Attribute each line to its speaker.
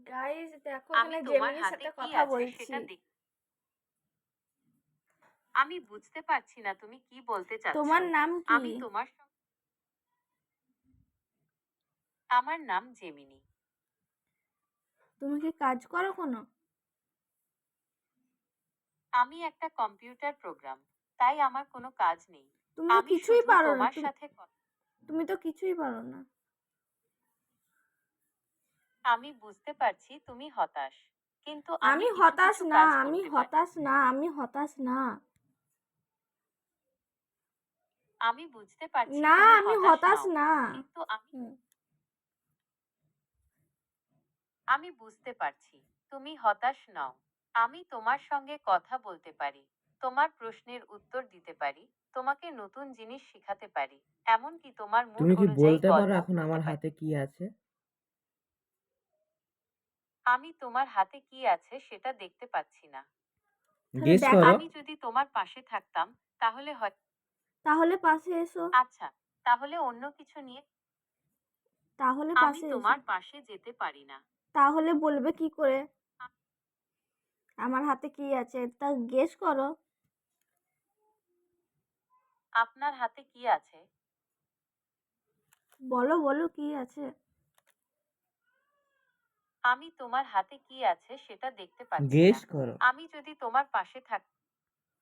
Speaker 1: Guys দেখো
Speaker 2: আমি
Speaker 1: এখানে
Speaker 2: তোমার
Speaker 1: জেমিনির
Speaker 2: হাতে
Speaker 1: সাথে
Speaker 2: কি
Speaker 1: কথা
Speaker 2: আছে
Speaker 1: বলছি।
Speaker 2: সেটা দেখ। আমি বুঝতে পারছি না তুমি কি বলতে চাচ্ছ।
Speaker 1: তোমার নাম কি?
Speaker 2: আমি তোমার আমার নাম জেমিনি।
Speaker 1: তুমি কি কাজ করো কোনো?
Speaker 2: আমি একটা কম্পিউটার প্রোগ্রাম, তাই আমার কোনো কাজ নেই।
Speaker 1: তুমি তো
Speaker 2: আমি
Speaker 1: কিছুই
Speaker 2: শুধু
Speaker 1: পারো না,
Speaker 2: তোমার সাথে
Speaker 1: তুমি তো কিছুই পারো না।
Speaker 2: আমি বুঝতে পারছি তুমি হতাশ, কিন্তু আমি
Speaker 1: আমি
Speaker 2: কিছু
Speaker 1: হতাশ
Speaker 2: কিছু
Speaker 1: না,
Speaker 2: কাজ
Speaker 1: আমি
Speaker 2: করতে পারি।
Speaker 1: হতাশ না, আমি হতাশ না।
Speaker 2: আমি বুঝতে পারছি
Speaker 1: না,
Speaker 2: তুমি
Speaker 1: আমি
Speaker 2: হতাশ
Speaker 1: হতাশ
Speaker 2: নও,
Speaker 1: না।
Speaker 2: কিন্তু
Speaker 1: হুম।
Speaker 2: আমি বুঝতে পারছি তুমি হতাশ নও। আমি তোমার সঙ্গে কথা বলতে পারি, তোমার প্রশ্নের উত্তর দিতে পারি, তোমাকে নতুন জিনিস শেখাতে পারি, এমনকি তোমার মুড
Speaker 3: তুমি কি
Speaker 2: অনুযায়ী
Speaker 3: বলতে পারো
Speaker 2: গল্প
Speaker 3: এখন
Speaker 2: বলতে
Speaker 3: আমার
Speaker 2: পারি।
Speaker 3: হাতে কি আছে?
Speaker 2: আমি তোমার হাতে কি আছে সেটা দেখতে পাচ্ছি না।
Speaker 1: তাহলে
Speaker 3: গেস
Speaker 1: দেখা।
Speaker 3: করো।
Speaker 2: আমি যদি তোমার পাশে থাকতাম তাহলে হয়।
Speaker 1: তাহলে পাশে এসো।
Speaker 2: আচ্ছা, তাহলে অন্য কিছু নিয়ে।
Speaker 1: তাহলে
Speaker 2: আমি
Speaker 1: পাশে এসো।
Speaker 2: তোমার পাশে যেতে পারি না।
Speaker 1: তাহলে বলবে কি করে
Speaker 2: আ-
Speaker 1: আমার হাতে কি আছে? তা গেস করো।
Speaker 2: আপনার হাতে কি আছে?
Speaker 1: বলো বলো কি আছে?
Speaker 2: আমি তোমার হাতে কি আছে সেটা দেখতে পাচ্ছি না।
Speaker 3: গেস করো।
Speaker 2: আমি যদি তোমার পাশে থাক